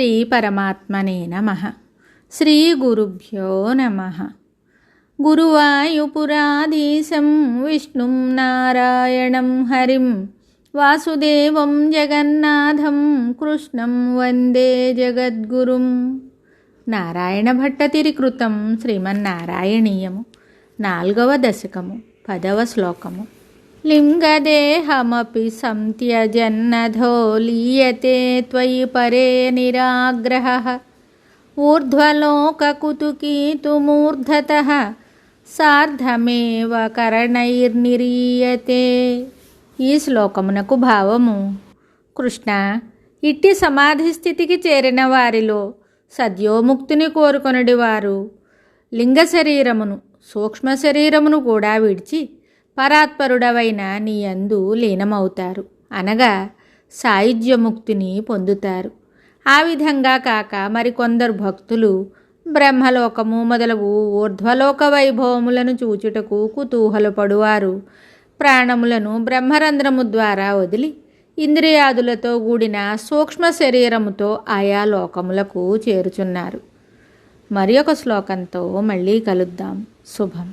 శ్రీ పరమాత్మనే నమః. శ్రీ గురుభ్యో నమః. గురువాయుపురాధీశం విష్ణుం నారాయణం హరిం వాసుదేవం జగన్నాథం కృష్ణం వందే జగద్గురుం. నారాయణ భట్టతిరి కృతం శ్రీమన్నారాయణీయము 4వ దశకము 10వ శ్లోకము. లింగదేహమపి సంత్యజన్నధో లీయతే త్వయి పరే నిరాగ్రహః ఊర్ధ్వలోకకుతుకీతుమూర్ధతః సార్ధమేవ కరణైర్నిరీయతే. ఈ శ్లోకమునకు భావము: కృష్ణ, ఇట్టి సమాధి స్థితికి చేరిన వారిలో సద్యోముక్తిని కోరుకొనడి వారు లింగ శరీరమును సూక్ష్మ శరీరమును కూడా విడిచి పరాత్పరుడవైన నీ యందు లీనమవుతారు, అనగా సాయుధ్యముక్తిని పొందుతారు. ఆ విధంగా కాక మరికొందరు భక్తులు బ్రహ్మలోకము మొదలగు ఊర్ధ్వలోక వైభవములను చూచుటకు కుతూహలపడువారు ప్రాణములను బ్రహ్మరంధ్రము ద్వారా వదిలి ఇంద్రియాదులతో కూడిన సూక్ష్మ శరీరముతో ఆయా లోకములకు చేరుచున్నారు. మరి ఒక శ్లోకంతో మళ్ళీ కలుద్దాం. శుభం.